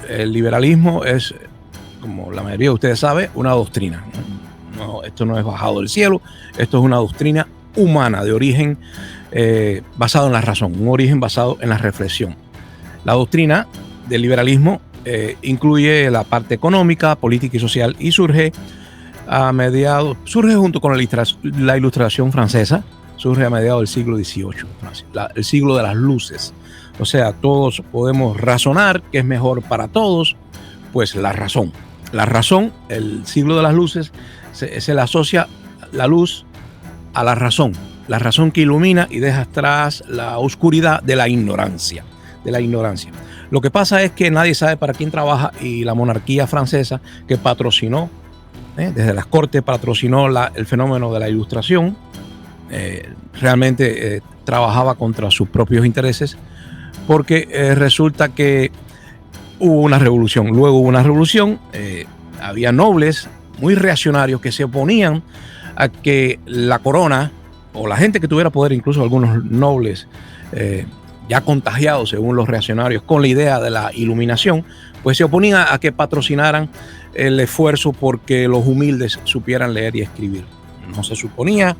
el liberalismo es, como la mayoría de ustedes sabe, una doctrina. No, esto no es bajado del cielo, esto es una doctrina humana de origen basado en la razón, un origen basado en la reflexión. La doctrina del liberalismo incluye la parte económica, política y social y surge junto con la Ilustración francesa, surge a mediados del siglo XVIII, el siglo de las luces. O sea, todos podemos razonar que es mejor para todos, pues la razón. La razón, el siglo de las luces, se le asocia la luz a la razón que ilumina y deja atrás la oscuridad de la ignorancia. Lo que pasa es que nadie sabe para quién trabaja, y la monarquía francesa, que patrocinó, desde las cortes patrocinó el fenómeno de la Ilustración, realmente trabajaba contra sus propios intereses, porque resulta que hubo una revolución. Luego hubo una revolución, había nobles muy reaccionarios que se oponían a que la corona o la gente que tuviera poder, incluso algunos nobles ya contagiados según los reaccionarios con la idea de la iluminación, pues se oponían a que patrocinaran el esfuerzo porque los humildes supieran leer y escribir. No se suponía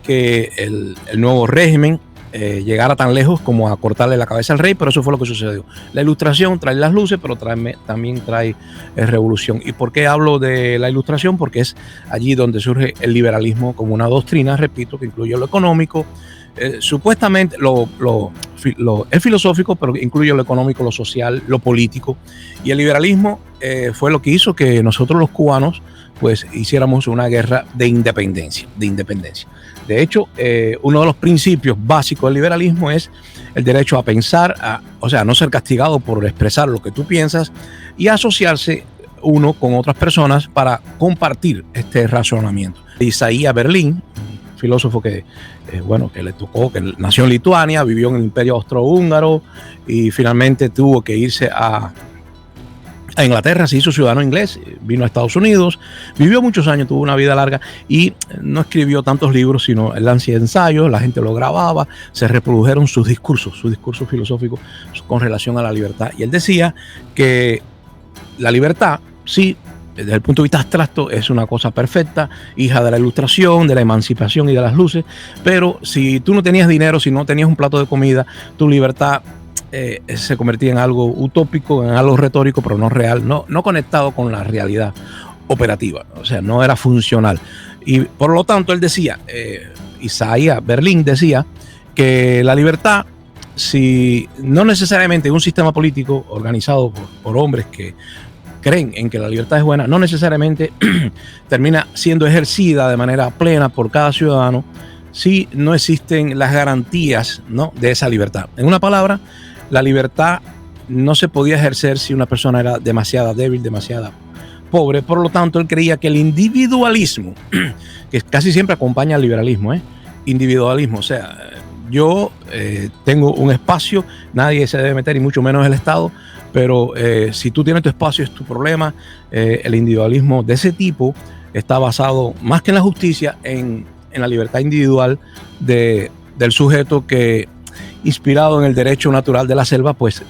que el nuevo régimen llegara tan lejos como a cortarle la cabeza al rey, pero eso fue lo que sucedió. La Ilustración trae las luces, pero también trae revolución. ¿Y por qué hablo de la Ilustración? Porque es allí donde surge el liberalismo como una doctrina, repito, que incluye lo económico, supuestamente es filosófico, pero incluye lo económico, lo social, lo político. Y el liberalismo fue lo que hizo que nosotros los cubanos pues hiciéramos una guerra de independencia. De hecho, uno de los principios básicos del liberalismo es el derecho a pensar, o sea, no ser castigado por expresar lo que tú piensas, y asociarse uno con otras personas para compartir este razonamiento. Isaías Berlín, filósofo que le tocó, que nació en Lituania, vivió en el Imperio Austrohúngaro y finalmente tuvo que irse a Inglaterra, se hizo ciudadano inglés, vino a Estados Unidos, vivió muchos años, tuvo una vida larga y no escribió tantos libros, sino el ansia de ensayos, la gente lo grababa, se reprodujeron sus discursos filosóficos con relación a la libertad. Y él decía que la libertad, sí, desde el punto de vista abstracto, es una cosa perfecta, hija de la Ilustración, de la emancipación y de las luces, pero si tú no tenías dinero, si no tenías un plato de comida, tu libertad se convertía en algo utópico, en algo retórico, pero no real, no conectado con la realidad operativa, o sea, no era funcional. Y por lo tanto, él decía, Isaías Berlín decía que la libertad, si no necesariamente un sistema político organizado por hombres que creen en que la libertad es buena, no necesariamente termina siendo ejercida de manera plena por cada ciudadano si no existen las garantías, ¿no?, de esa libertad. En una palabra, la libertad no se podía ejercer si una persona era demasiado débil, demasiado pobre. Por lo tanto, él creía que el individualismo, que casi siempre acompaña al liberalismo, individualismo, o sea, yo tengo un espacio, nadie se debe meter y mucho menos el Estado, pero si tú tienes tu espacio es tu problema. El individualismo de ese tipo está basado más que en la justicia, en la libertad individual del sujeto que, inspirado en el derecho natural de la selva, pues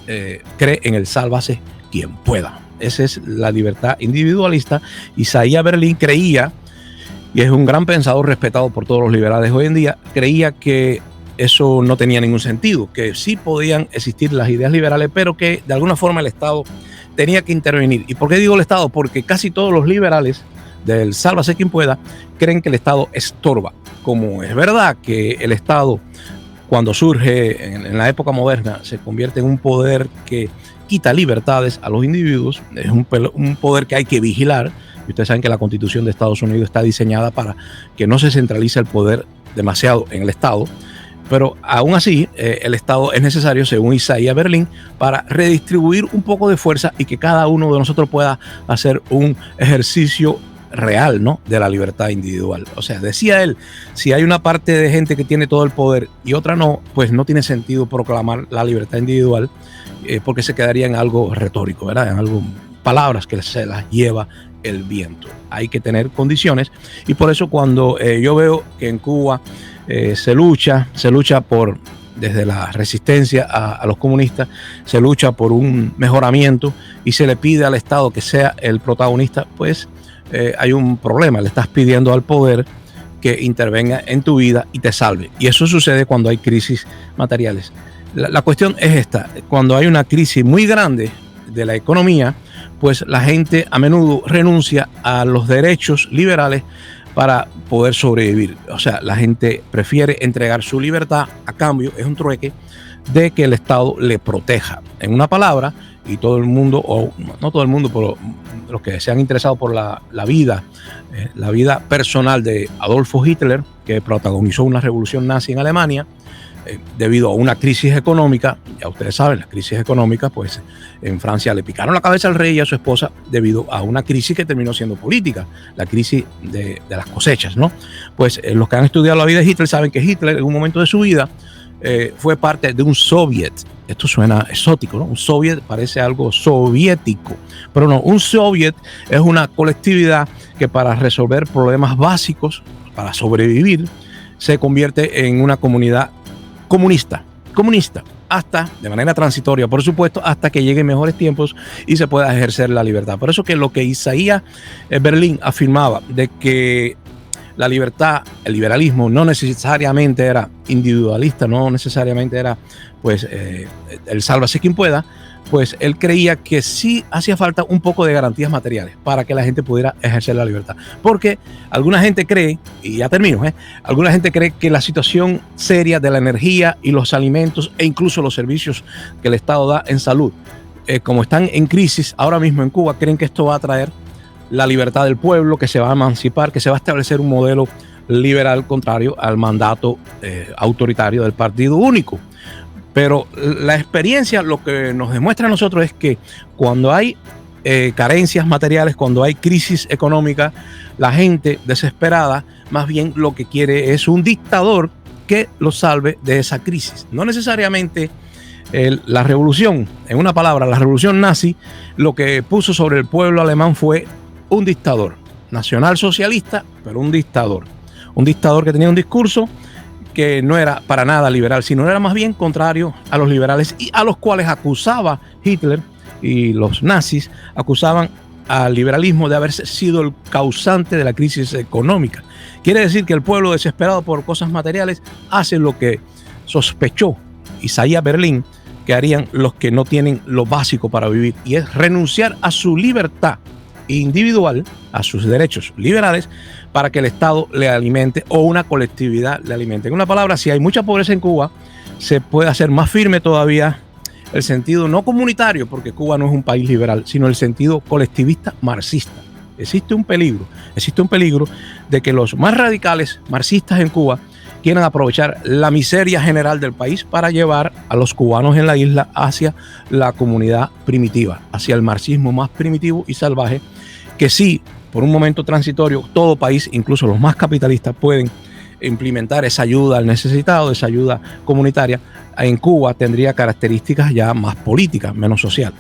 cree en el sálvase quien pueda. Esa es la libertad individualista. Isaías Berlín creía, y es un gran pensador respetado por todos los liberales hoy en día, creía que eso no tenía ningún sentido, que sí podían existir las ideas liberales, pero que de alguna forma el Estado tenía que intervenir. ¿Y por qué digo el Estado? Porque casi todos los liberales del sálvase quien pueda creen que el Estado estorba. Como es verdad que el Estado, cuando surge en la época moderna, se convierte en un poder que quita libertades a los individuos, es un poder que hay que vigilar. Y ustedes saben que la Constitución de Estados Unidos está diseñada para que no se centralice el poder demasiado en el Estado, pero aún así el Estado es necesario, según Isaías Berlín, para redistribuir un poco de fuerza y que cada uno de nosotros pueda hacer un ejercicio real, ¿no?, de la libertad individual. O sea, decía él, si hay una parte de gente que tiene todo el poder y otra no, pues no tiene sentido proclamar la libertad individual, porque se quedaría en algo retórico, ¿verdad?, en algo, palabras que se las lleva el viento. Hay que tener condiciones, y por eso cuando yo veo que en Cuba se lucha por desde la resistencia a los comunistas, se lucha por un mejoramiento y se le pide al Estado que sea el protagonista, pues hay un problema. Le estás pidiendo al poder que intervenga en tu vida y te salve. Y eso sucede cuando hay crisis materiales. La cuestión es esta: cuando hay una crisis muy grande de la economía, pues la gente a menudo renuncia a los derechos liberales para poder sobrevivir. O sea, la gente prefiere entregar su libertad a cambio, es un trueque, de que el Estado le proteja. En una palabra, y todo el mundo, o no todo el mundo, pero los que se han interesado por la vida personal de Adolfo Hitler, que protagonizó una revolución nazi en Alemania, debido a una crisis económica. Ya ustedes saben, la crisis económica, pues en Francia le picaron la cabeza al rey y a su esposa debido a una crisis que terminó siendo política, la crisis de las cosechas, ¿no? Pues los que han estudiado la vida de Hitler saben que Hitler en un momento de su vida fue parte de un soviet. Esto suena exótico, ¿no? Un soviet parece algo soviético, pero no, un soviet es una colectividad que para resolver problemas básicos, para sobrevivir, se convierte en una comunidad comunista, hasta, de manera transitoria, por supuesto, hasta que lleguen mejores tiempos y se pueda ejercer la libertad. Por eso que lo que Isaías Berlin afirmaba de que la libertad, el liberalismo no necesariamente era individualista, no necesariamente era pues el sálvase quien pueda, pues él creía que sí hacía falta un poco de garantías materiales para que la gente pudiera ejercer la libertad. Porque alguna gente cree, y ya termino, alguna gente cree que la situación seria de la energía y los alimentos e incluso los servicios que el Estado da en salud, como están en crisis ahora mismo en Cuba, creen que esto va a traer la libertad del pueblo, que se va a emancipar, que se va a establecer un modelo liberal contrario al mandato autoritario del Partido Único. Pero la experiencia lo que nos demuestra a nosotros es que cuando hay carencias materiales, cuando hay crisis económica, la gente desesperada más bien lo que quiere es un dictador que lo salve de esa crisis. No necesariamente la revolución, en una palabra, la revolución nazi, lo que puso sobre el pueblo alemán fue un dictador nacionalsocialista, pero un dictador que tenía un discurso que no era para nada liberal, sino era más bien contrario a los liberales, y a los cuales acusaba Hitler y los nazis, acusaban al liberalismo de haber sido el causante de la crisis económica. Quiere decir que el pueblo desesperado por cosas materiales hace lo que sospechó Isaías Berlin que harían los que no tienen lo básico para vivir, y es renunciar a su libertad individual, a sus derechos liberales, para que el Estado le alimente o una colectividad le alimente. En una palabra, si hay mucha pobreza en Cuba, se puede hacer más firme todavía el sentido no comunitario, porque Cuba no es un país liberal, sino el sentido colectivista marxista. Existe un peligro de que los más radicales marxistas en Cuba quieran aprovechar la miseria general del país para llevar a los cubanos en la isla hacia la comunidad primitiva, hacia el marxismo más primitivo y salvaje, que sí, por un momento transitorio, todo país, incluso los más capitalistas, pueden implementar esa ayuda al necesitado, esa ayuda comunitaria. En Cuba tendría características ya más políticas, menos social.